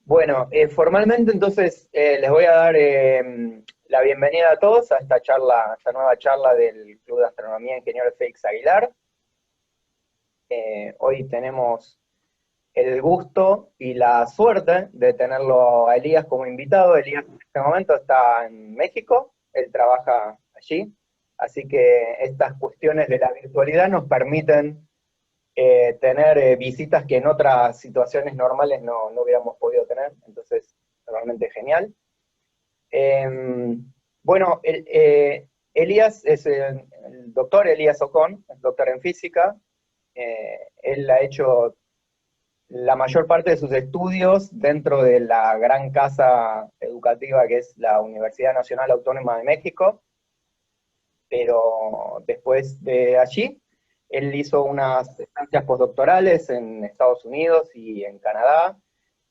Bueno, formalmente entonces les voy a dar la bienvenida a todos a esta charla, esta nueva charla del Club de Astronomía Ingeniero Félix Aguilar. Hoy tenemos el gusto y la suerte de tenerlo a Elías como invitado. Elías en este momento está en México, él trabaja allí, así que estas cuestiones de la virtualidad nos permiten tener visitas que en otras situaciones normales no hubiéramos podido tener, entonces realmente genial. Eh, bueno, Elías es el doctor Elías Ocón, es doctor en física. Él ha hecho la mayor parte de sus estudios dentro de la gran casa educativa que es la Universidad Nacional Autónoma de México, pero después de allí, él hizo unas estancias postdoctorales en Estados Unidos y en Canadá,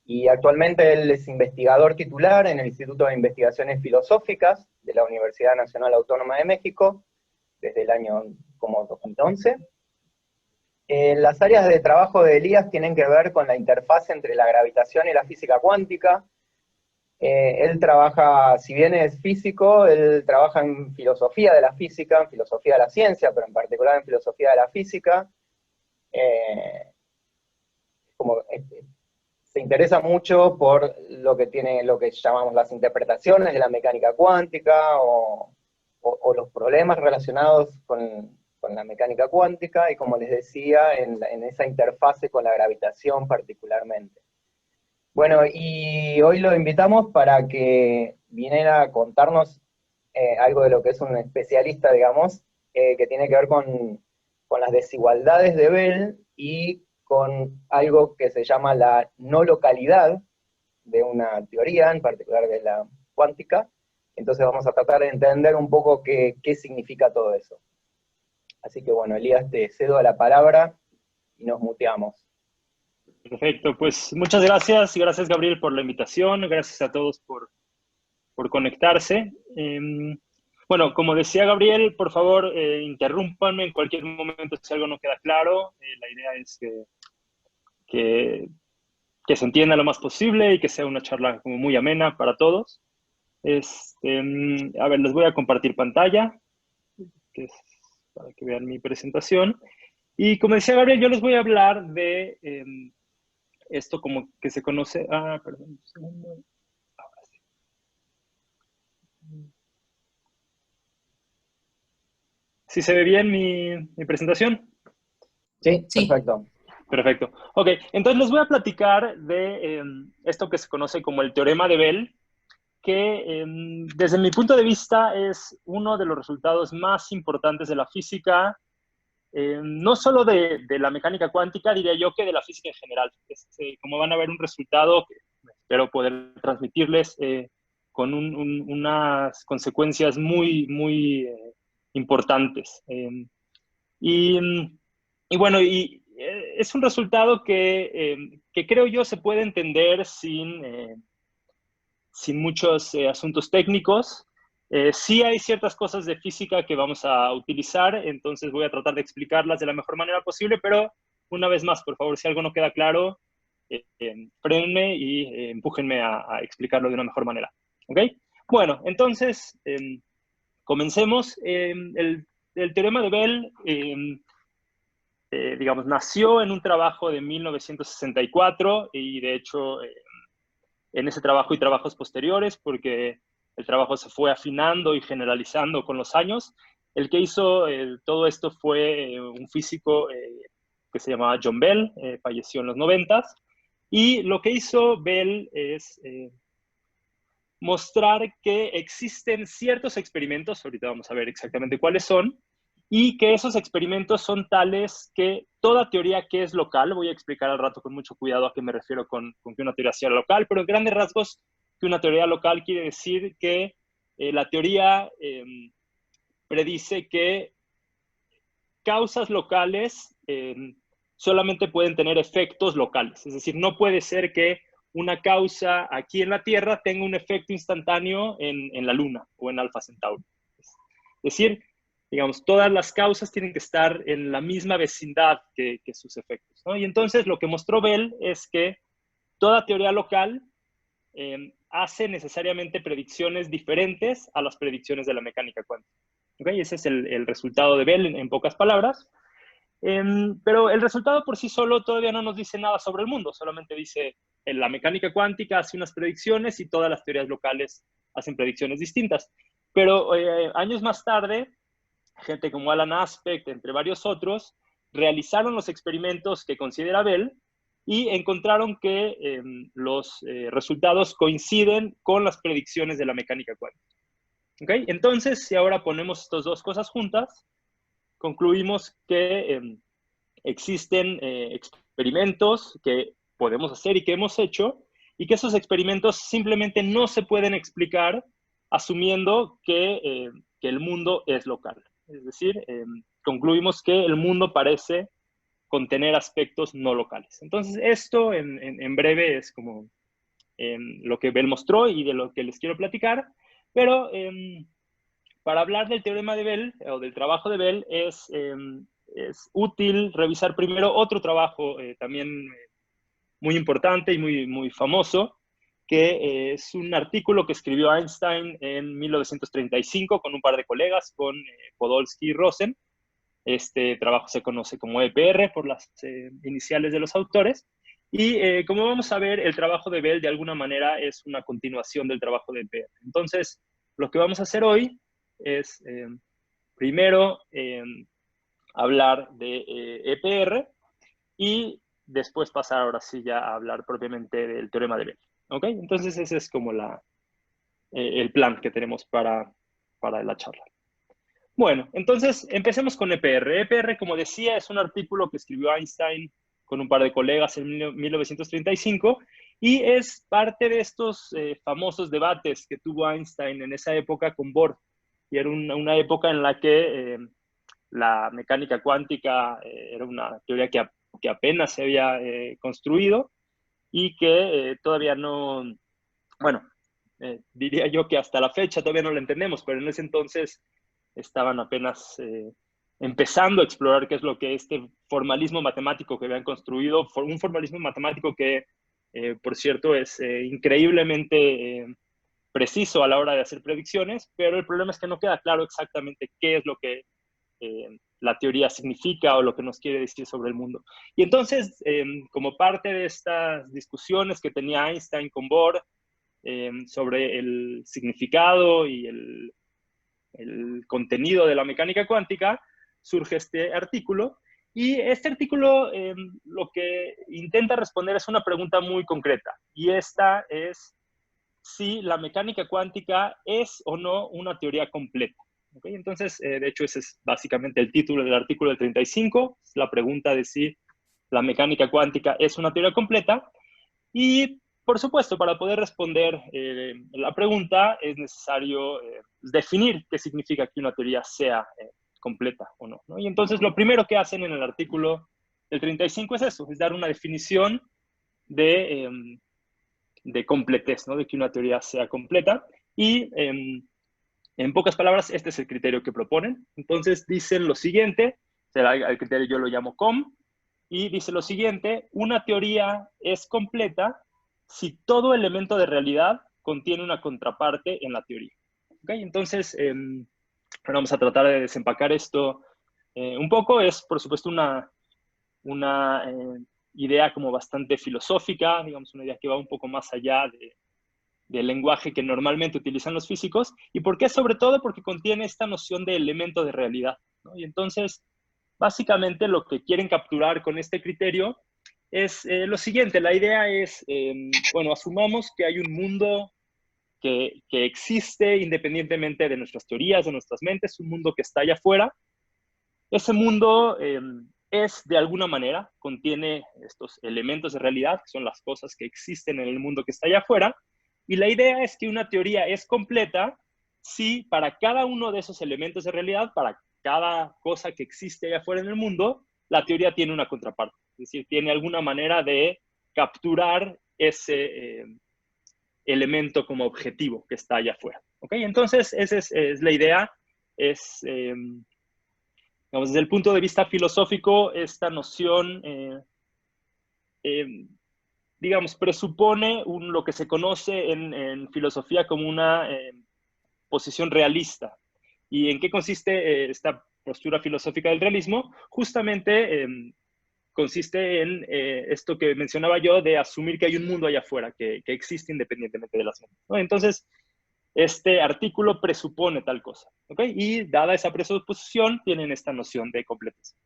y actualmente él es investigador titular en el Instituto de Investigaciones Filosóficas de la Universidad Nacional Autónoma de México, desde el año como 2011. Las áreas de trabajo de Elías tienen que ver con la interfaz entre la gravitación y la física cuántica. Él trabaja, si bien es físico, él trabaja en filosofía de la física, en filosofía de la ciencia, pero en particular en filosofía de la física. Eh, como, se interesa mucho por lo que tiene, lo que llamamos las interpretaciones de la mecánica cuántica o los problemas relacionados con la mecánica cuántica y, como les decía, en esa interfase con la gravitación particularmente. Bueno, y hoy lo invitamos para que viniera a contarnos algo de lo que es un especialista, digamos, que tiene que ver con las desigualdades de Bell y con algo que se llama la no localidad de una teoría, en particular de la cuántica. Entonces vamos a tratar de entender un poco qué significa todo eso. Así que bueno, Elías, te cedo la palabra y nos muteamos. Perfecto, pues muchas gracias y gracias Gabriel por la invitación, gracias a todos por conectarse. Bueno, como decía Gabriel, por favor interrúmpanme en cualquier momento si algo no queda claro. La idea es que, que se entienda lo más posible y que sea una charla como muy amena para todos. A ver, les voy a compartir pantalla, que es para que vean mi presentación. Y como decía Gabriel, yo les voy a hablar de esto como que se conoce... Ah, perdón, un segundo. ¿Sí se ve bien mi presentación? Sí, Sí, perfecto. Perfecto. Ok, entonces les voy a platicar de esto que se conoce como el teorema de Bell, que desde mi punto de vista es uno de los resultados más importantes de la física, no solo de la mecánica cuántica, diría yo, que de la física en general. Como van a ver, un resultado que espero poder transmitirles con unas consecuencias muy importantes. Y, y bueno, es un resultado que creo yo se puede entender sin muchos asuntos técnicos. Sí hay ciertas cosas de física que vamos a utilizar, entonces voy a tratar de explicarlas de la mejor manera posible, pero una vez más, por favor, si algo no queda claro, frenenme y empújenme a explicarlo de una mejor manera. ¿Ok? Bueno, entonces, comencemos. El teorema de Bell, digamos, nació en un trabajo de 1964 y de hecho en ese trabajo y trabajos posteriores, porque el trabajo se fue afinando y generalizando con los años. El que hizo todo esto fue un físico que se llamaba John Bell, falleció en los 90s, y lo que hizo Bell es mostrar que existen ciertos experimentos, ahorita vamos a ver exactamente cuáles son, y que esos experimentos son tales que toda teoría que es local, voy a explicar al rato con mucho cuidado a qué me refiero con que una teoría sea local, pero en grandes rasgos, que una teoría local quiere decir que la teoría predice que causas locales solamente pueden tener efectos locales. Es decir, no puede ser que una causa aquí en la Tierra tenga un efecto instantáneo en la Luna o en Alfa Centauri. Es decir, digamos, todas las causas tienen que estar en la misma vecindad que sus efectos, ¿no? Y entonces lo que mostró Bell es que toda teoría local hace necesariamente predicciones diferentes a las predicciones de la mecánica cuántica. ¿Okay? Ese es el resultado de Bell en pocas palabras. Pero el resultado por sí solo todavía no nos dice nada sobre el mundo, solamente dice la mecánica cuántica hace unas predicciones y todas las teorías locales hacen predicciones distintas. Pero años más tarde, gente como Alan Aspect, entre varios otros, realizaron los experimentos que considera Bell y encontraron que los resultados coinciden con las predicciones de la mecánica cuántica. ¿Okay? Entonces, si ahora ponemos estas dos cosas juntas, concluimos que existen experimentos que podemos hacer y que hemos hecho, y que esos experimentos simplemente no se pueden explicar asumiendo que el mundo es local. Es decir, concluimos que el mundo parece contener aspectos no locales. Entonces, esto en breve es como lo que Bell mostró y de lo que les quiero platicar, pero para hablar del teorema de Bell o del trabajo de Bell es útil revisar primero otro trabajo también muy importante y muy famoso, que es un artículo que escribió Einstein en 1935 con un par de colegas, con Podolsky y Rosen. Este trabajo se conoce como EPR por las iniciales de los autores. Y como vamos a ver, el trabajo de Bell de alguna manera es una continuación del trabajo de EPR. Entonces, lo que vamos a hacer hoy es primero hablar de EPR y después pasar ahora sí ya a hablar propiamente del teorema de Bell. ¿Ok? Entonces ese es como el plan que tenemos para la charla. Bueno, entonces empecemos con EPR. EPR, como decía, es un artículo que escribió Einstein con un par de colegas en 1935 y es parte de estos famosos debates que tuvo Einstein en esa época con Bohr. Y era una época en la que la mecánica cuántica era una teoría que apenas se había construido y que todavía no, bueno, diría yo que hasta la fecha todavía no la entendemos, pero en ese entonces estaban apenas empezando a explorar qué es lo que este formalismo matemático que habían construido, un formalismo matemático que, por cierto, es increíblemente preciso a la hora de hacer predicciones, pero el problema es que no queda claro exactamente qué es lo que la teoría significa o lo que nos quiere decir sobre el mundo. Y entonces, como parte de estas discusiones que tenía Einstein con Bohr sobre el significado y el contenido de la mecánica cuántica, surge este artículo. Y este artículo lo que intenta responder es una pregunta muy concreta. Y esta es si la mecánica cuántica es o no una teoría completa. ¿Okay? Entonces, de hecho, ese es básicamente el título del artículo del 35, es la pregunta de si la mecánica cuántica es una teoría completa. Y, por supuesto, para poder responder la pregunta es necesario definir qué significa que una teoría sea completa o no, ¿no? Y entonces lo primero que hacen en el artículo del 35 es eso, es dar una definición de completez, ¿no? De que una teoría sea completa. Y en pocas palabras, este es el criterio que proponen. Entonces dicen lo siguiente, el criterio yo lo llamo COM, y dice lo siguiente: una teoría es completa si todo elemento de realidad contiene una contraparte en la teoría. ¿Okay? Entonces, vamos a tratar de desempacar esto un poco. Es, por supuesto, una idea como bastante filosófica, digamos, una idea que va un poco más allá del lenguaje que normalmente utilizan los físicos. ¿Y por qué? Sobre todo porque contiene esta noción de elemento de realidad, ¿no? Y entonces, básicamente lo que quieren capturar con este criterio es lo siguiente. La idea es, bueno, asumamos que hay un mundo que existe independientemente de nuestras teorías, de nuestras mentes, un mundo que está allá afuera. Ese mundo es, de alguna manera, contiene estos elementos de realidad, que son las cosas que existen en el mundo que está allá afuera, y la idea es que una teoría es completa si para cada uno de esos elementos de realidad, para cada cosa que existe allá afuera en el mundo, la teoría tiene una contraparte, es decir, tiene alguna manera de capturar ese elemento como objetivo que está allá afuera. ¿Okay? Entonces, esa es la idea, es... digamos, desde el punto de vista filosófico, esta noción digamos, presupone lo que se conoce en filosofía como una posición realista. ¿Y en qué consiste esta postura filosófica del realismo? Justamente consiste en esto que mencionaba yo de asumir que hay un mundo allá afuera que existe independientemente de las normas, ¿no? Entonces, este artículo presupone tal cosa, ¿ok? Y dada esa presuposición, tienen esta noción de completez.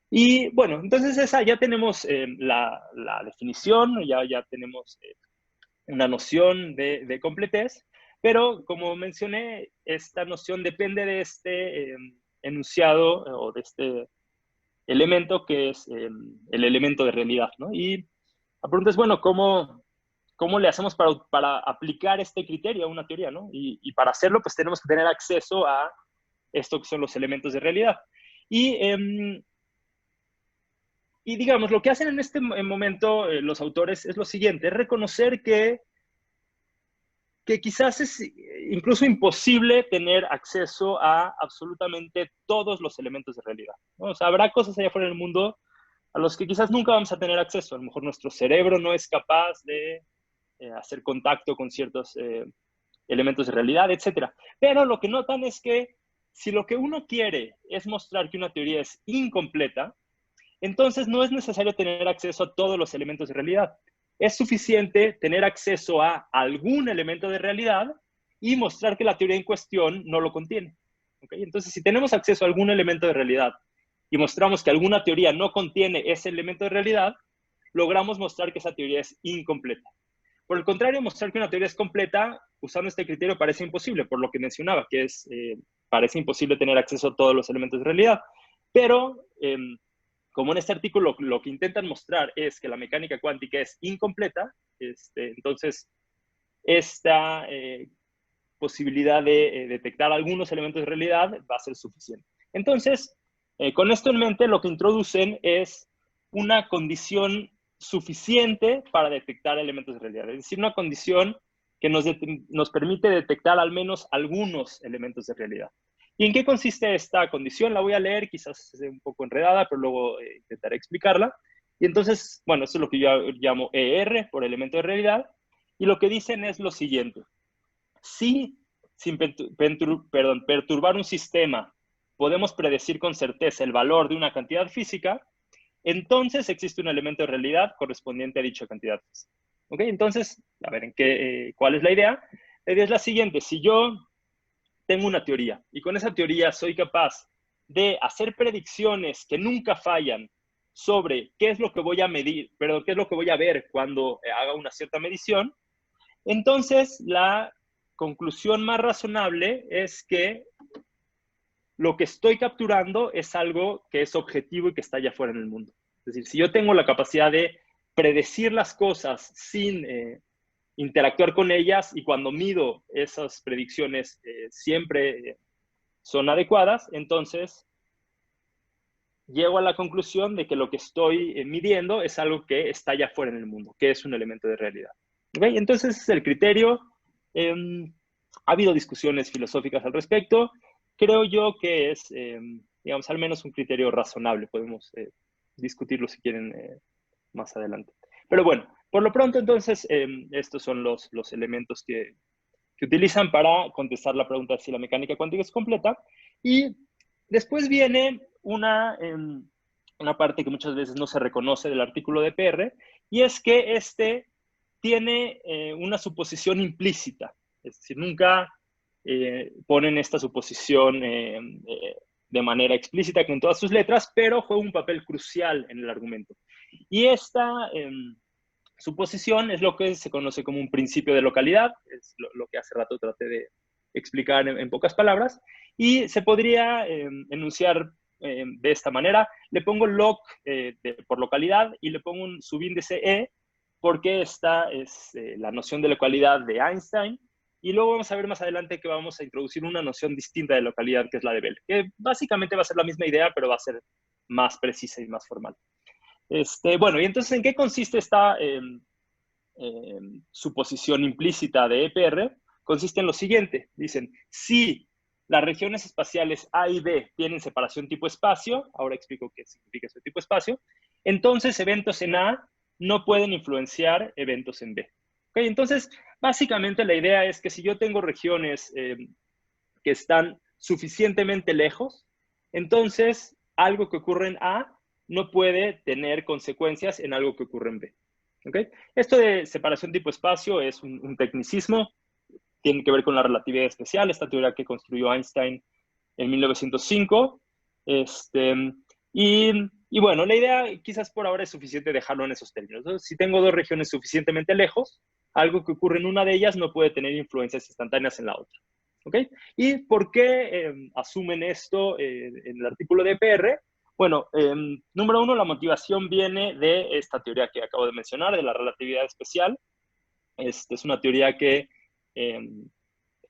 Y bueno, entonces ya tenemos la definición, ya tenemos una noción de completez, pero como mencioné, esta noción depende de este enunciado o de este elemento que es el elemento de realidad, ¿no? Y la pregunta es, bueno, ¿cómo le hacemos para aplicar este criterio a una teoría, ¿no? Y para hacerlo, pues tenemos que tener acceso a esto que son los elementos de realidad. Y digamos, lo que hacen en este momento los autores es lo siguiente, es reconocer que quizás es incluso imposible tener acceso a absolutamente todos los elementos de realidad, ¿no? O sea, habrá cosas allá afuera del mundo a los que quizás nunca vamos a tener acceso. A lo mejor nuestro cerebro no es capaz de hacer contacto con ciertos elementos de realidad, etc. Pero lo que notan es que si lo que uno quiere es mostrar que una teoría es incompleta, entonces no es necesario tener acceso a todos los elementos de realidad. Es suficiente tener acceso a algún elemento de realidad y mostrar que la teoría en cuestión no lo contiene. ¿Okay? Entonces, si tenemos acceso a algún elemento de realidad y mostramos que alguna teoría no contiene ese elemento de realidad, logramos mostrar que esa teoría es incompleta. Por el contrario, mostrar que una teoría es completa, usando este criterio, parece imposible, por lo que mencionaba, que parece imposible tener acceso a todos los elementos de realidad. Pero como en este artículo lo que intentan mostrar es que la mecánica cuántica es incompleta, entonces esta posibilidad de detectar algunos elementos de realidad va a ser suficiente. Entonces, con esto en mente, lo que introducen es una condición suficiente para detectar elementos de realidad, es decir, una condición que nos permite detectar al menos algunos elementos de realidad. ¿Y en qué consiste esta condición? La voy a leer, quizás sea un poco enredada, pero luego intentaré explicarla. Y entonces, bueno, esto es lo que yo llamo ER, por elemento de realidad, y lo que dicen es lo siguiente. Si sin perturbar un sistema podemos predecir con certeza el valor de una cantidad física, entonces existe un elemento de realidad correspondiente a dicha cantidad física. ¿Ok? Entonces, a ver, ¿cuál es la idea? La idea es la siguiente. Si yo tengo una teoría y con esa teoría soy capaz de hacer predicciones que nunca fallan sobre qué es lo que voy a medir, pero qué es lo que voy a ver cuando haga una cierta medición, entonces la conclusión más razonable es que lo que estoy capturando es algo que es objetivo y que está allá afuera en el mundo. Es decir, si yo tengo la capacidad de predecir las cosas sin interactuar con ellas y cuando mido esas predicciones siempre son adecuadas, entonces llego a la conclusión de que lo que estoy midiendo es algo que está allá afuera en el mundo, que es un elemento de realidad. ¿Okay? Entonces, ese es el criterio. Ha habido discusiones filosóficas al respecto. Creo yo que es, digamos, al menos un criterio razonable. Podemos discutirlo si quieren más adelante. Pero bueno, por lo pronto, entonces, estos son los elementos que utilizan para contestar la pregunta de si la mecánica cuántica es completa. Y después viene una parte que muchas veces no se reconoce del artículo de PR, y es que tiene una suposición implícita. Es decir, nunca ponen esta suposición de manera explícita con todas sus letras, pero juega un papel crucial en el argumento. Y esta suposición es lo que se conoce como un principio de localidad, es lo que hace rato traté de explicar en pocas palabras, y se podría enunciar de esta manera. Le pongo log por localidad y le pongo un subíndice E, porque esta es la noción de localidad de Einstein, y luego vamos a ver más adelante que vamos a introducir una noción distinta de localidad, que es la de Bell, que básicamente va a ser la misma idea, pero va a ser más precisa y más formal. Bueno, y entonces, ¿en qué consiste esta suposición implícita de EPR? Consiste en lo siguiente. Dicen, si las regiones espaciales A y B tienen separación tipo espacio, ahora explico qué significa ese tipo espacio, entonces eventos en A no pueden influenciar eventos en B. ¿Okay? Entonces, básicamente la idea es que si yo tengo regiones que están suficientemente lejos, entonces algo que ocurre en A no puede tener consecuencias en algo que ocurre en B. ¿Okay? Esto de separación tipo-espacio es un tecnicismo, tiene que ver con la relatividad especial, esta teoría que construyó Einstein en 1905. Y bueno, la idea quizás por ahora es suficiente dejarlo en esos términos, ¿no? Si tengo dos regiones suficientemente lejos, algo que ocurre en una de ellas no puede tener influencias instantáneas en la otra. ¿Okay? ¿Y por qué asumen esto en el artículo de EPR? Bueno, número uno, la motivación viene de esta teoría que acabo de mencionar, de la relatividad especial. Es una teoría que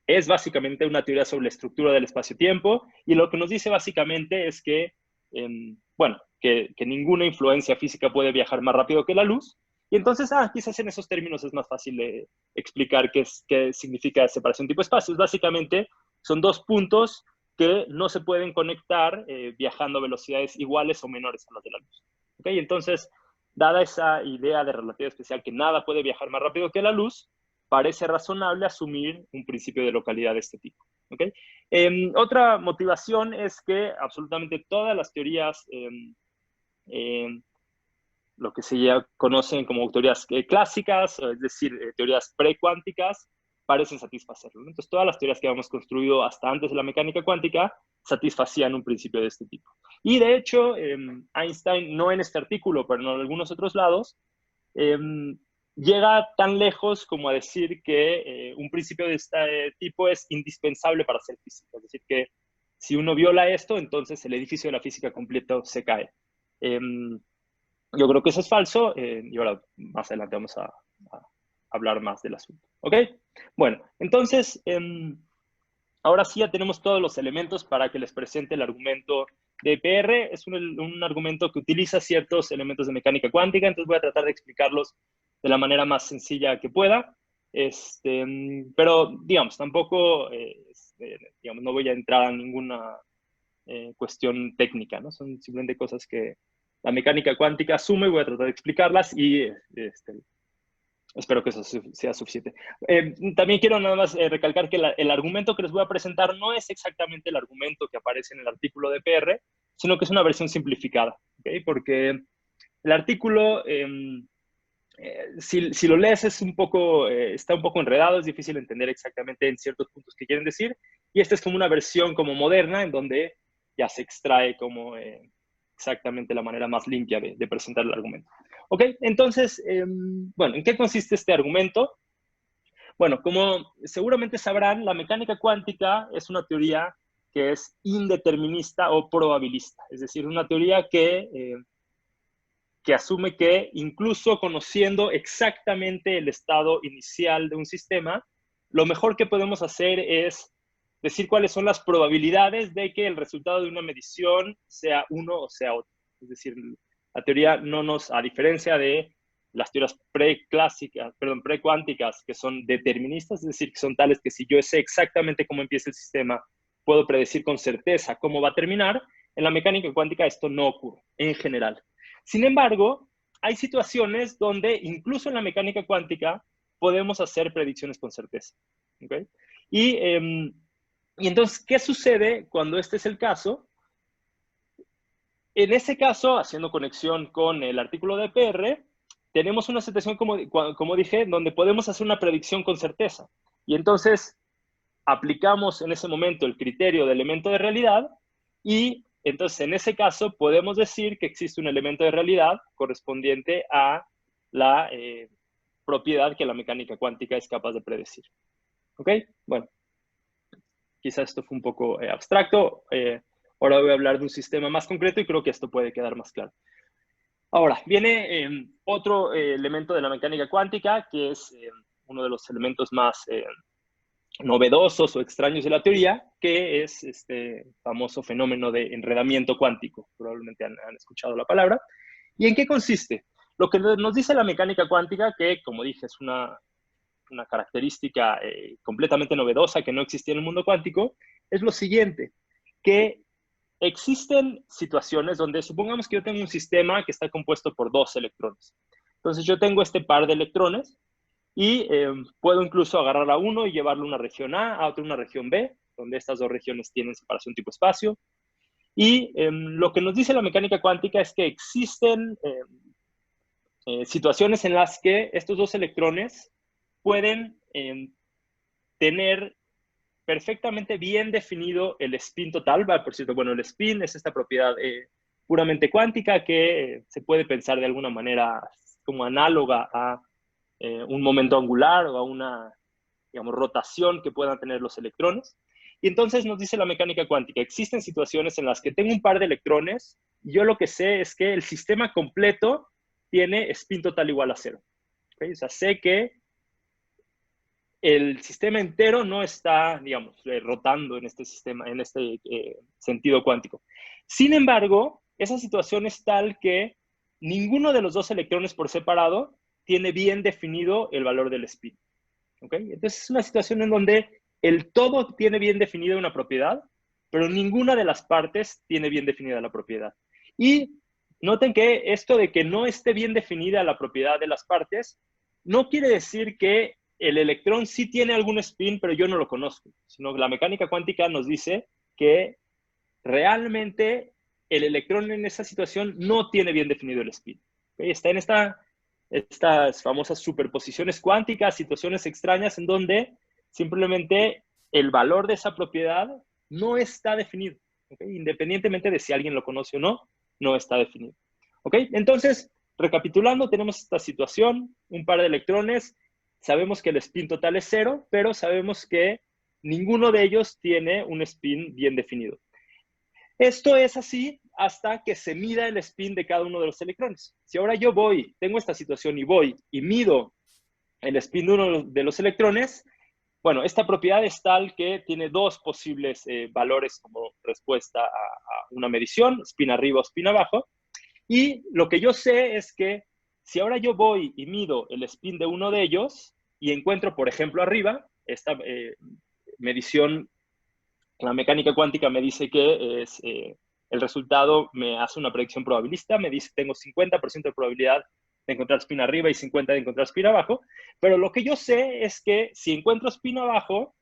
es básicamente una teoría sobre la estructura del espacio-tiempo, y lo que nos dice básicamente es que, bueno, que ninguna influencia física puede viajar más rápido que la luz, y entonces, quizás en esos términos es más fácil de explicar qué significa separación tipo-espacio. Básicamente, son dos puntos que no se pueden conectar viajando a velocidades iguales o menores a las de la luz. ¿Okay? Entonces, dada esa idea de relatividad especial que nada puede viajar más rápido que la luz, parece razonable asumir un principio de localidad de este tipo. ¿Okay? Otra motivación es que absolutamente todas las teorías, lo que se ya conocen como teorías clásicas, es decir, teorías precuánticas, parecen satisfacerlo, ¿no? Entonces, todas las teorías que habíamos construido hasta antes de la mecánica cuántica satisfacían un principio de este tipo. Y de hecho, Einstein, no en este artículo, pero en algunos otros lados, llega tan lejos como a decir que un principio de este tipo es indispensable para hacer física. Es decir, que si uno viola esto, entonces el edificio de la física completo se cae. Yo creo que eso es falso, y ahora más adelante vamos a hablar más del asunto. ¿Ok? Bueno, entonces, ahora sí ya tenemos todos los elementos para que les presente el argumento de EPR. Es un argumento que utiliza ciertos elementos de mecánica cuántica, entonces voy a tratar de explicarlos de la manera más sencilla que pueda. Pero, digamos, tampoco, digamos, no voy a entrar a ninguna cuestión técnica, ¿no? Son simplemente cosas que la mecánica cuántica asume, y voy a tratar de explicarlas y espero que eso sea suficiente. También quiero nada más recalcar que el argumento que les voy a presentar no es exactamente el argumento que aparece en el artículo de PR, sino que es una versión simplificada, ¿okay? Porque el artículo, si lo lees, está un poco enredado, es difícil entender exactamente en ciertos puntos qué quieren decir, y esta es como una versión como moderna, en donde ya se extrae como exactamente la manera más limpia de presentar el argumento. ¿Ok? Entonces, bueno, ¿en qué consiste este argumento? Bueno, como seguramente sabrán, la mecánica cuántica es una teoría que es indeterminista o probabilista, es decir, una teoría que asume que incluso conociendo exactamente el estado inicial de un sistema, lo mejor que podemos hacer es decir cuáles son las probabilidades de que el resultado de una medición sea uno o sea otro. Es decir, la teoría no nos, a diferencia de las teorías precuánticas, que son deterministas, es decir, que son tales que si yo sé exactamente cómo empieza el sistema, puedo predecir con certeza cómo va a terminar. En la mecánica cuántica esto no ocurre, en general. Sin embargo, hay situaciones donde incluso en la mecánica cuántica podemos hacer predicciones con certeza. ¿Okay? Y entonces, ¿qué sucede cuando este es el caso? En ese caso, haciendo conexión con el artículo de PR, tenemos una situación, como dije, donde podemos hacer una predicción con certeza. Y entonces, aplicamos en ese momento el criterio de elemento de realidad, y entonces en ese caso podemos decir que existe un elemento de realidad correspondiente a la propiedad que la mecánica cuántica es capaz de predecir. ¿Ok? Bueno, quizás esto fue un poco abstracto. Ahora voy a hablar de un sistema más concreto y creo que esto puede quedar más claro. Ahora, viene otro elemento de la mecánica cuántica, que es uno de los elementos más novedosos o extraños de la teoría, que es este famoso fenómeno de enredamiento cuántico. Probablemente han escuchado la palabra. ¿Y en qué consiste? Lo que nos dice la mecánica cuántica, que como dije es una característica completamente novedosa que no existía en el mundo cuántico, es lo siguiente, que existen situaciones donde supongamos que yo tengo un sistema que está compuesto por dos electrones. Entonces yo tengo este par de electrones y puedo incluso agarrar a uno y llevarlo a una región A otro a una región B, donde estas dos regiones tienen separación tipo espacio. Y lo que nos dice la mecánica cuántica es que existen situaciones en las que estos dos electrones pueden tener perfectamente bien definido el spin total. Por cierto, bueno, el spin es esta propiedad puramente cuántica que se puede pensar de alguna manera como análoga a un momento angular o a una, digamos, rotación que puedan tener los electrones. Y entonces nos dice la mecánica cuántica, existen situaciones en las que tengo un par de electrones y yo lo que sé es que el sistema completo tiene spin total igual a 0. ¿Okay? O sea, sé que el sistema entero no está, digamos, rotando en este sistema, en este sentido cuántico. Sin embargo, esa situación es tal que ninguno de los dos electrones por separado tiene bien definido el valor del spin. ¿Okay? Entonces es una situación en donde el todo tiene bien definida una propiedad, pero ninguna de las partes tiene bien definida la propiedad. Y noten que esto de que no esté bien definida la propiedad de las partes no quiere decir que el electrón sí tiene algún spin, pero yo no lo conozco, sino que la mecánica cuántica nos dice que realmente el electrón en esa situación no tiene bien definido el spin. ¿Okay? Está en estas famosas superposiciones cuánticas, situaciones extrañas en donde simplemente el valor de esa propiedad no está definido. ¿Okay? Independientemente de si alguien lo conoce o no, no está definido. ¿Okay? Entonces, recapitulando, tenemos esta situación, un par de electrones, sabemos que el spin total es 0, pero sabemos que ninguno de ellos tiene un spin bien definido. Esto es así hasta que se mida el spin de cada uno de los electrones. Si ahora yo tengo esta situación y voy y mido el spin de uno de los electrones, bueno, esta propiedad es tal que tiene dos posibles valores como respuesta a una medición, spin arriba o spin abajo. Y lo que yo sé es que si ahora yo voy y mido el spin de uno de ellos y encuentro, por ejemplo, arriba, esta medición, la mecánica cuántica me dice que es, el resultado me hace una predicción probabilista, me dice tengo 50% de probabilidad de encontrar spin arriba y 50% de encontrar spin abajo, pero lo que yo sé es que si encuentro spin abajo,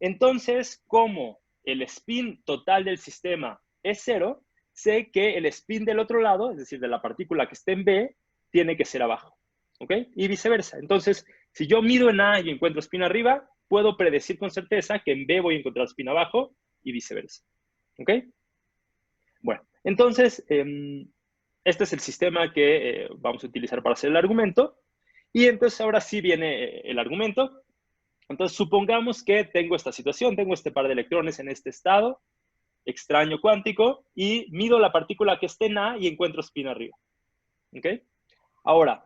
entonces como el spin total del sistema es 0, sé que el spin del otro lado, es decir, de la partícula que esté en B, tiene que ser abajo. ¿Ok? Y viceversa. Entonces, si yo mido en A y encuentro spin arriba, puedo predecir con certeza que en B voy a encontrar spin abajo y viceversa. ¿Ok? Bueno, entonces, este es el sistema que vamos a utilizar para hacer el argumento. Y entonces ahora sí viene el argumento. Entonces, supongamos que tengo esta situación, tengo este par de electrones en este estado extraño cuántico y mido la partícula que esté en A y encuentro spin arriba. ¿Ok? Ahora,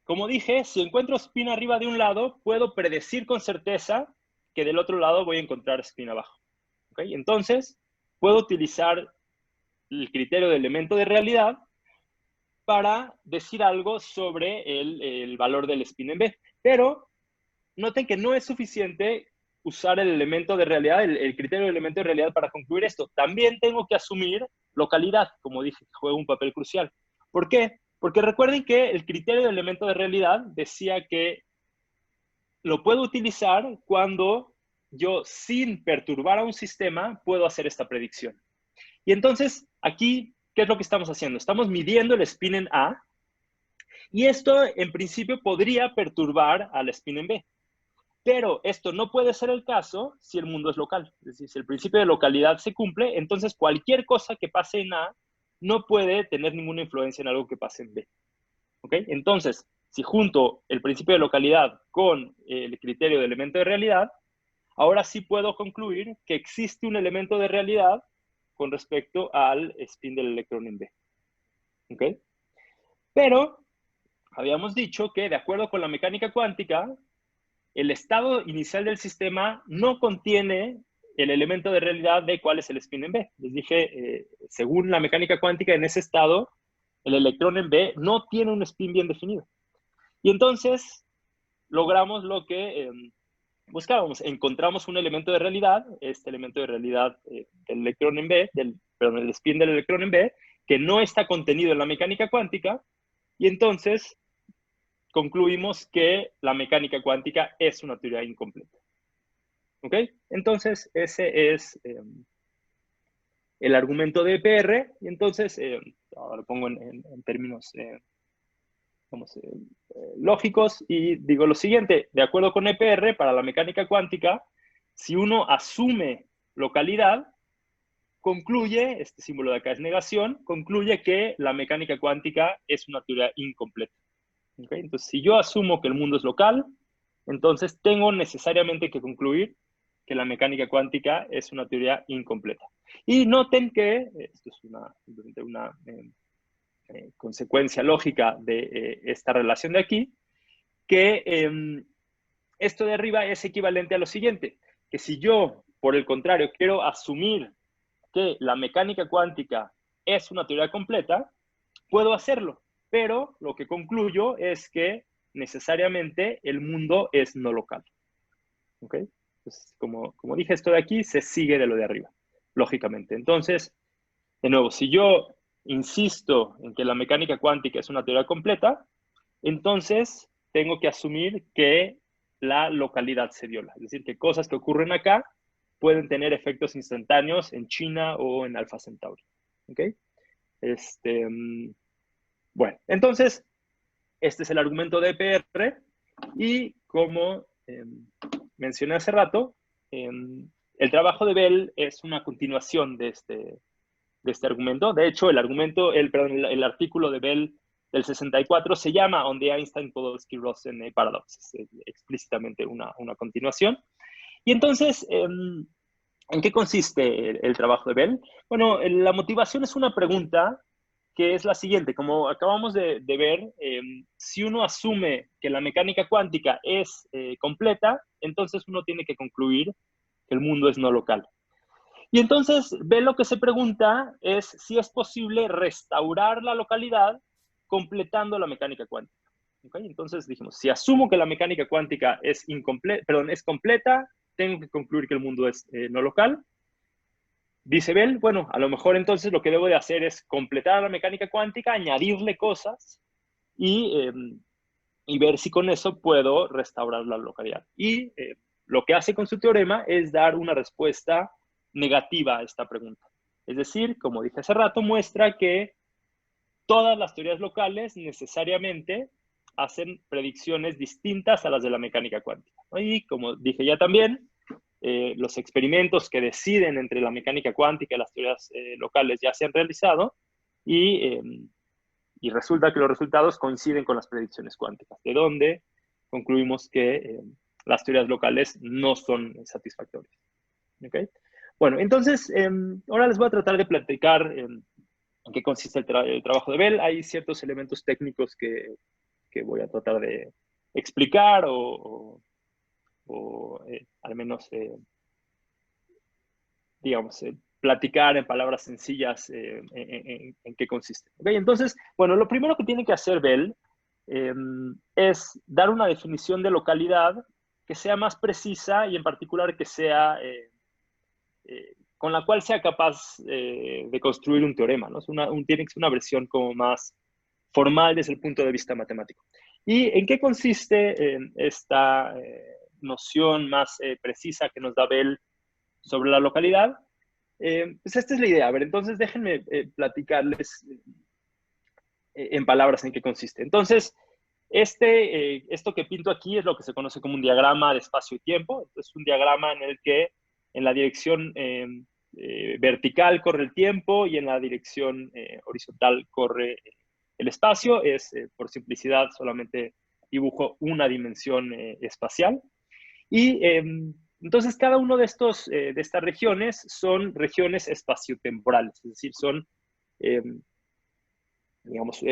como dije, si encuentro spin arriba de un lado, puedo predecir con certeza que del otro lado voy a encontrar spin abajo. ¿Ok? Entonces, puedo utilizar el criterio de elemento de realidad para decir algo sobre el valor del spin en B. Pero noten que no es suficiente usar el elemento de realidad, el criterio de elemento de realidad para concluir esto. También tengo que asumir localidad, como dije, que juega un papel crucial. ¿Por qué? Porque recuerden que el criterio de elemento de realidad decía que lo puedo utilizar cuando yo, sin perturbar a un sistema, puedo hacer esta predicción. Y entonces, aquí, ¿qué es lo que estamos haciendo? Estamos midiendo el spin en A, y esto, en principio, podría perturbar al spin en B. Pero esto no puede ser el caso si el mundo es local. Es decir, si el principio de localidad se cumple, entonces cualquier cosa que pase en A no puede tener ninguna influencia en algo que pase en B. ¿Ok? Entonces, si junto el principio de localidad con el criterio de elemento de realidad, ahora sí puedo concluir que existe un elemento de realidad con respecto al spin del electrón en B. ¿Ok? Pero habíamos dicho que, de acuerdo con la mecánica cuántica, el estado inicial del sistema no contiene el elemento de realidad de cuál es el spin en B. Les dije, según la mecánica cuántica, en ese estado, el electrón en B no tiene un spin bien definido. Y entonces logramos lo que buscábamos. Encontramos un elemento de realidad, este elemento de realidad del electrón en B, perdón, el spin del electrón en B, que no está contenido en la mecánica cuántica, y entonces concluimos que la mecánica cuántica es una teoría incompleta. ¿Ok? Entonces, ese es el argumento de EPR, y entonces, ahora lo pongo en términos lógicos, y digo lo siguiente: de acuerdo con EPR, para la mecánica cuántica, si uno asume localidad, concluye, este símbolo de acá es negación, concluye que la mecánica cuántica es una teoría incompleta. ¿Okay? Entonces, si yo asumo que el mundo es local, entonces tengo necesariamente que concluir que la mecánica cuántica es una teoría incompleta. Y noten que, esto es simplemente una consecuencia lógica de esta relación de aquí, que esto de arriba es equivalente a lo siguiente, que si yo, por el contrario, quiero asumir que la mecánica cuántica es una teoría completa, puedo hacerlo, pero lo que concluyo es que necesariamente el mundo es no local. ¿Ok? Entonces, como dije, esto de aquí se sigue de lo de arriba, lógicamente. Entonces, de nuevo, si yo insisto en que la mecánica cuántica es una teoría completa, entonces tengo que asumir que la localidad se viola. Es decir, que cosas que ocurren acá pueden tener efectos instantáneos en China o en Alpha Centauri. ¿Ok? Bueno, entonces, este es el argumento de EPR, y como mencioné hace rato, el trabajo de Bell es una continuación de este argumento. De hecho, el artículo de Bell del 64 se llama On the Einstein-Podolsky-Rosen Paradox. Es explícitamente una continuación. Y entonces, ¿en qué consiste el trabajo de Bell? Bueno, la motivación es una pregunta que es la siguiente. Como acabamos de ver, si uno asume que la mecánica cuántica es completa, entonces uno tiene que concluir que el mundo es no local. Y entonces Bell lo que se pregunta es si es posible restaurar la localidad completando la mecánica cuántica. ¿Okay? Entonces dijimos, si asumo que la mecánica cuántica es completa, tengo que concluir que el mundo es no local. Dice Bell, bueno, a lo mejor entonces lo que debo de hacer es completar la mecánica cuántica, añadirle cosas y ver si con eso puedo restaurar la localidad. Y lo que hace con su teorema es dar una respuesta negativa a esta pregunta. Es decir, como dije hace rato, muestra que todas las teorías locales necesariamente hacen predicciones distintas a las de la mecánica cuántica. Y como dije ya también, los experimentos que deciden entre la mecánica cuántica y las teorías locales ya se han realizado, y resulta que los resultados coinciden con las predicciones cuánticas, de donde concluimos que las teorías locales no son satisfactorias. ¿Okay? Bueno, entonces, ahora les voy a tratar de platicar en qué consiste el trabajo de Bell. Hay ciertos elementos técnicos que voy a tratar de explicar o al menos, digamos, platicar en palabras sencillas en qué consiste. ¿Okay? Entonces, bueno, lo primero que tiene que hacer Bell es dar una definición de localidad que sea más precisa y en particular que sea con la cual sea capaz de construir un teorema, ¿no? Tiene que ser una versión como más formal desde el punto de vista matemático. ¿Y en qué consiste esta noción más precisa que nos da Bell sobre la localidad? Pues esta es la idea. A ver, entonces déjenme platicarles en palabras en qué consiste. Entonces, esto que pinto aquí es lo que se conoce como un diagrama de espacio y tiempo. Es un diagrama en el que en la dirección vertical corre el tiempo y en la dirección horizontal corre el espacio. Por simplicidad, solamente dibujo una dimensión espacial. Y entonces cada uno de estas regiones son regiones espaciotemporales, es decir, son, digamos,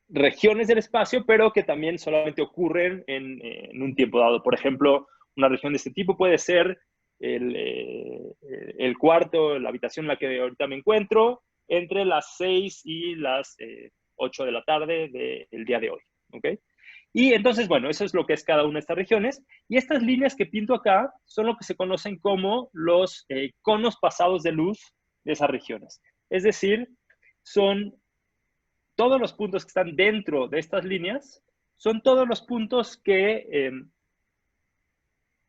regiones del espacio, pero que también solamente ocurren en un tiempo dado. Por ejemplo, una región de este tipo puede ser el cuarto, la habitación en la que ahorita me encuentro, entre las 6 y las 8 de la tarde del día de hoy. ¿Ok? Y entonces, bueno, eso es lo que es cada una de estas regiones. Y estas líneas que pinto acá son lo que se conocen como los conos pasados de luz de esas regiones. Es decir, son todos los puntos que están dentro de estas líneas son todos los puntos que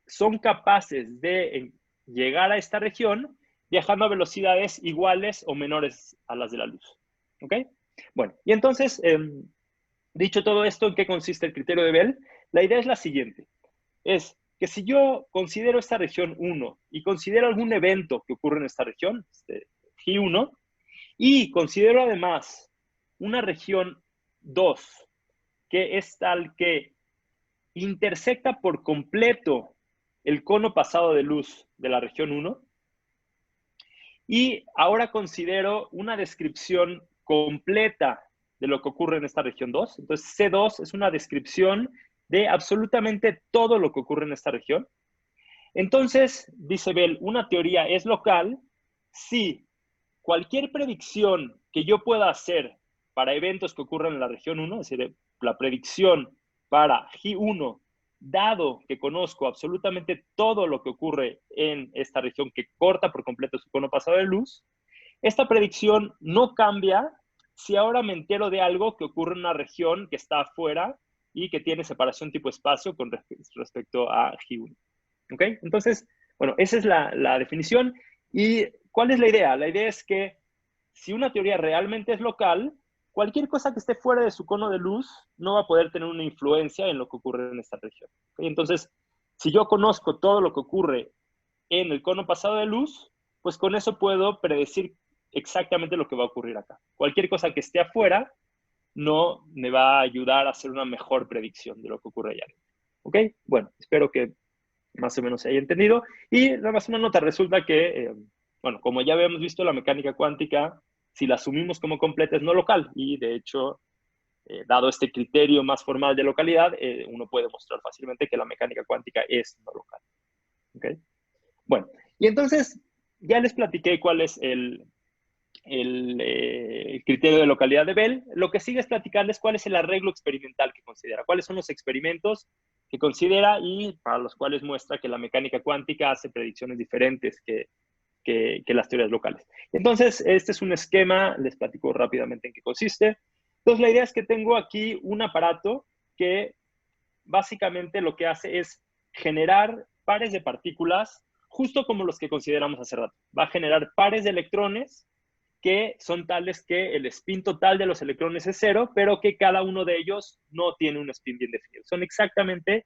son capaces de llegar a esta región viajando a velocidades iguales o menores a las de la luz. ¿Ok? Bueno, y entonces, dicho todo esto, ¿en qué consiste el criterio de Bell? La idea es la siguiente. Es que si yo considero esta región 1 y considero algún evento que ocurre en esta región, G1, y considero además una región 2 que es tal que intersecta por completo el cono pasado de luz de la región 1, y ahora considero una descripción completa de lo que ocurre en esta región 2. Entonces, C2 es una descripción de absolutamente todo lo que ocurre en esta región. Entonces, dice Bell, una teoría es local si cualquier predicción que yo pueda hacer para eventos que ocurren en la región 1, es decir, la predicción para G1, dado que conozco absolutamente todo lo que ocurre en esta región que corta por completo su cono pasado de luz, esta predicción no cambia si ahora me entero de algo que ocurre en una región que está afuera y que tiene separación tipo espacio con respecto a G1. ¿Ok? Entonces, bueno, esa es la definición. ¿Y cuál es la idea? La idea es que si una teoría realmente es local, cualquier cosa que esté fuera de su cono de luz no va a poder tener una influencia en lo que ocurre en esta región. ¿Ok? Entonces, si yo conozco todo lo que ocurre en el cono pasado de luz, pues con eso puedo predecir exactamente lo que va a ocurrir acá. Cualquier cosa que esté afuera no me va a ayudar a hacer una mejor predicción de lo que ocurre allá adentro. ¿Ok? Bueno, espero que más o menos se haya entendido. Y nada más una nota, resulta que, bueno, como ya habíamos visto, la mecánica cuántica, si la asumimos como completa, es no local. Y de hecho, dado este criterio más formal de localidad, uno puede mostrar fácilmente que la mecánica cuántica es no local. ¿Ok? Bueno, y entonces ya les platiqué cuál es el criterio de localidad de Bell. Lo que sigue es platicarles cuál es el arreglo experimental que considera, cuáles son los experimentos que considera y para los cuales muestra que la mecánica cuántica hace predicciones diferentes que las teorías locales. Entonces, este es un esquema, les platico rápidamente en qué consiste. Entonces, la idea es que tengo aquí un aparato que básicamente lo que hace es generar pares de partículas, justo como los que consideramos hace rato. Va a generar pares de electrones que son tales que el spin total de los electrones es 0, pero que cada uno de ellos no tiene un spin bien definido. Son exactamente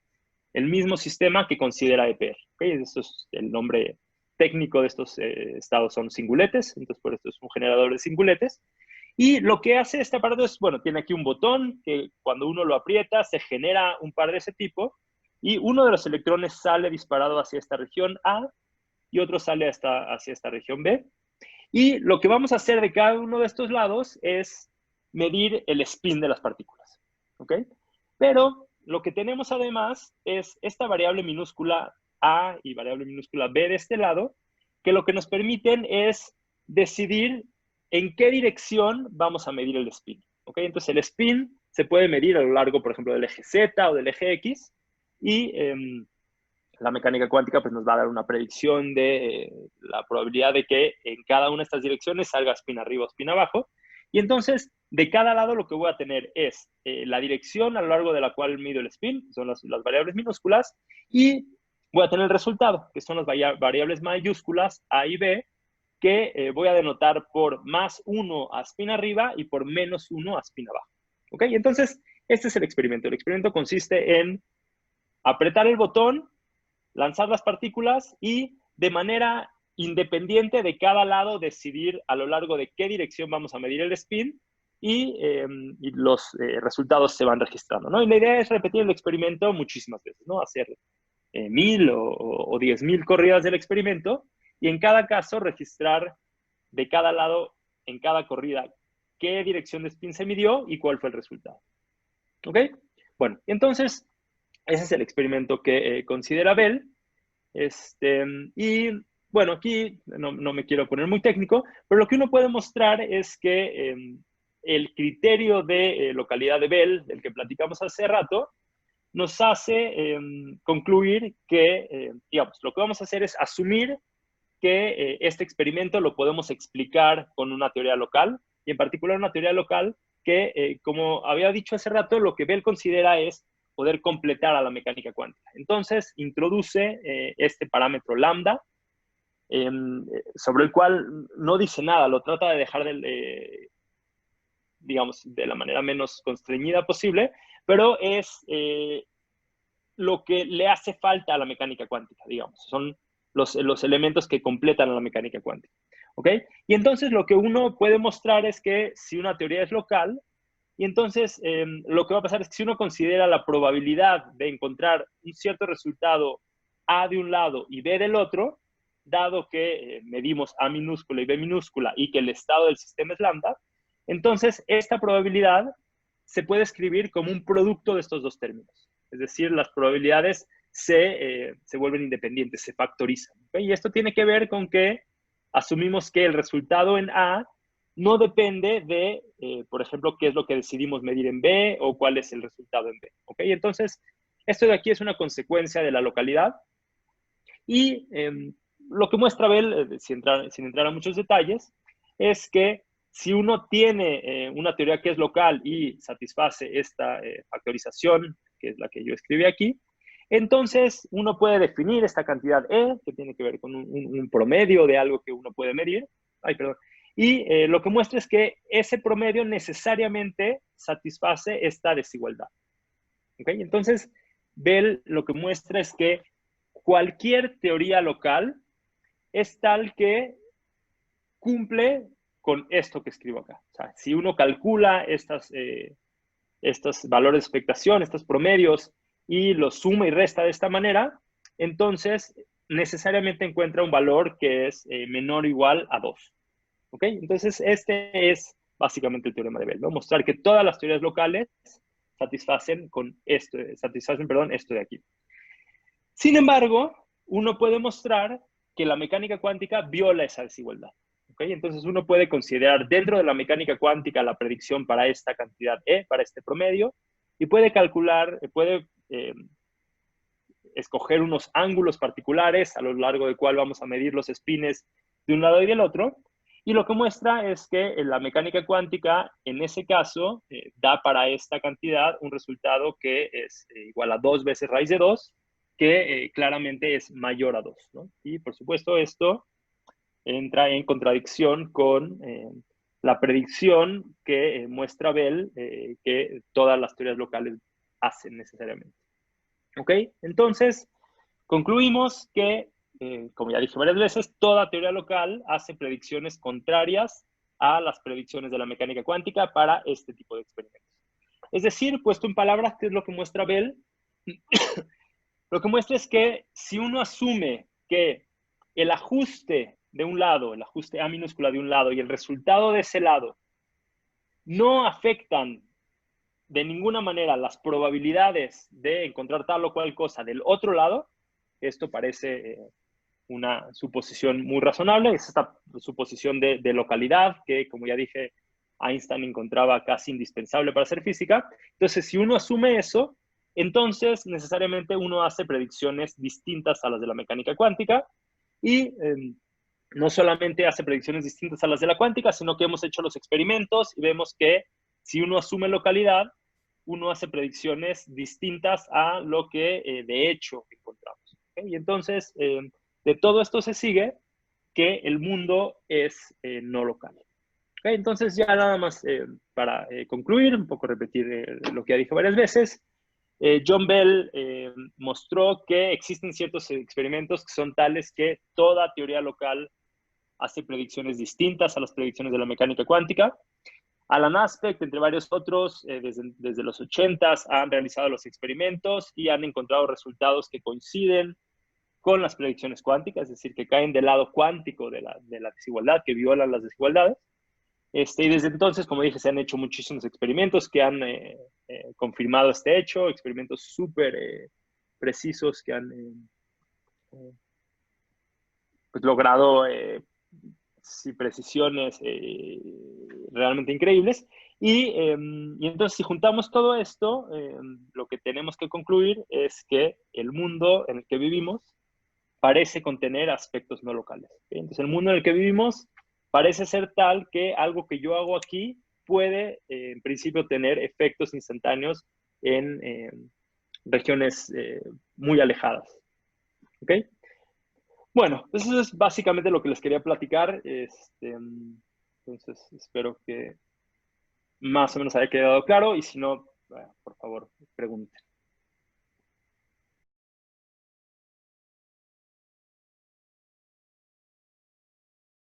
el mismo sistema que considera EPR. ¿Okay? Eso es el nombre técnico de estos estados, son singuletes, entonces por esto es un generador de singuletes. Y lo que hace este aparato es, bueno, tiene aquí un botón que cuando uno lo aprieta se genera un par de ese tipo y uno de los electrones sale disparado hacia esta región A y otro sale hacia esta región B. Y lo que vamos a hacer de cada uno de estos lados es medir el spin de las partículas. ¿Ok? Pero lo que tenemos además es esta variable minúscula A y variable minúscula B de este lado, que lo que nos permiten es decidir en qué dirección vamos a medir el spin. ¿Ok? Entonces el spin se puede medir a lo largo, por ejemplo, del eje Z o del eje X y la mecánica cuántica pues, nos va a dar una predicción de la probabilidad de que en cada una de estas direcciones salga spin arriba o spin abajo. Y entonces, de cada lado lo que voy a tener es la dirección a lo largo de la cual mido el spin, que son las variables minúsculas, y voy a tener el resultado, que son las variables mayúsculas A y B, que voy a denotar por más 1 a spin arriba y por menos 1 a spin abajo. ¿Ok? Entonces, este es el experimento. El experimento consiste en apretar el botón, lanzar las partículas y de manera independiente de cada lado decidir a lo largo de qué dirección vamos a medir el spin y los resultados se van registrando, ¿no? Y la idea es repetir el experimento muchísimas veces, ¿no? Hacer 1000 o 10.000 corridas del experimento y en cada caso registrar de cada lado, en cada corrida, qué dirección de spin se midió y cuál fue el resultado. ¿Ok? Bueno, entonces, ese es el experimento que considera Bell. Y bueno, aquí no me quiero poner muy técnico, pero lo que uno puede mostrar es que el criterio de localidad de Bell, del que platicamos hace rato, nos hace concluir que, digamos, lo que vamos a hacer es asumir que este experimento lo podemos explicar con una teoría local, y en particular una teoría local que, como había dicho hace rato, lo que Bell considera es poder completar a la mecánica cuántica. Entonces, introduce este parámetro lambda, sobre el cual no dice nada, lo trata de dejar digamos, de la manera menos constreñida posible, pero es lo que le hace falta a la mecánica cuántica, digamos. Son los elementos que completan a la mecánica cuántica. ¿Ok? Y entonces lo que uno puede mostrar es que si una teoría es local, y entonces lo que va a pasar es que si uno considera la probabilidad de encontrar un cierto resultado A de un lado y B del otro, dado que medimos A minúscula y B minúscula y que el estado del sistema es lambda, entonces esta probabilidad se puede escribir como un producto de estos dos términos. Es decir, las probabilidades se vuelven independientes, se factorizan. ¿Okay? Y esto tiene que ver con que asumimos que el resultado en A no depende de, por ejemplo, qué es lo que decidimos medir en B o cuál es el resultado en B. ¿Okay? Entonces, esto de aquí es una consecuencia de la localidad y lo que muestra Bell, sin entrar a muchos detalles, es que si uno tiene una teoría que es local y satisface esta factorización, que es la que yo escribí aquí, entonces uno puede definir esta cantidad E, que tiene que ver con un promedio de algo que uno puede medir. Ay, perdón. Y lo que muestra es que ese promedio necesariamente satisface esta desigualdad. ¿Okay? Entonces, Bell lo que muestra es que cualquier teoría local es tal que cumple con esto que escribo acá. O sea, si uno calcula estos valores de expectación, estos promedios, y los suma y resta de esta manera, entonces necesariamente encuentra un valor que es menor o igual a 2. ¿Ok? Entonces, este es básicamente el teorema de Bell, ¿no? Mostrar que todas las teorías locales satisfacen esto de aquí. Sin embargo, uno puede mostrar que la mecánica cuántica viola esa desigualdad. ¿Okay? Entonces uno puede considerar dentro de la mecánica cuántica la predicción para esta cantidad E, para este promedio, y puede calcular, puede escoger unos ángulos particulares a lo largo del cual vamos a medir los spines de un lado y del otro, y lo que muestra es que la mecánica cuántica, en ese caso, da para esta cantidad un resultado que es igual a 2 veces raíz de 2, que claramente es mayor a 2, ¿no? Y por supuesto esto entra en contradicción con la predicción que muestra Bell que todas las teorías locales hacen necesariamente. ¿Ok? Entonces, concluimos que, como ya dije varias veces, toda teoría local hace predicciones contrarias a las predicciones de la mecánica cuántica para este tipo de experimentos. Es decir, puesto en palabras, ¿qué es lo que muestra Bell? Lo que muestra es que si uno asume que el ajuste de un lado, el ajuste A minúscula de un lado y el resultado de ese lado no afectan de ninguna manera las probabilidades de encontrar tal o cual cosa del otro lado, esto parece una suposición muy razonable, es esta suposición de localidad que, como ya dije, Einstein encontraba casi indispensable para hacer física. Entonces, si uno asume eso, entonces necesariamente uno hace predicciones distintas a las de la mecánica cuántica y no solamente hace predicciones distintas a las de la cuántica, sino que hemos hecho los experimentos y vemos que si uno asume localidad, uno hace predicciones distintas a lo que de hecho encontramos. ¿Okay? Y entonces, de todo esto se sigue que el mundo es no local. ¿Okay? Entonces, ya nada más para concluir, un poco repetir lo que ya dije varias veces, John Bell mostró que existen ciertos experimentos que son tales que toda teoría local hace predicciones distintas a las predicciones de la mecánica cuántica. Alan Aspect, entre varios otros, desde los 80s han realizado los experimentos y han encontrado resultados que coinciden con las predicciones cuánticas, es decir, que caen del lado cuántico de la desigualdad, que violan las desigualdades. Y desde entonces, como dije, se han hecho muchísimos experimentos que han confirmado este hecho, experimentos súper precisos que han pues, logrado precisiones realmente increíbles. Y entonces, si juntamos todo esto, lo que tenemos que concluir es que el mundo en el que vivimos parece contener aspectos no locales. ¿Okay? Entonces, el mundo en el que vivimos parece ser tal que algo que yo hago aquí puede, en principio, tener efectos instantáneos en regiones muy alejadas. ¿Ok? Bueno, eso es básicamente lo que les quería platicar. Entonces, espero que más o menos haya quedado claro y si no, por favor, pregunten.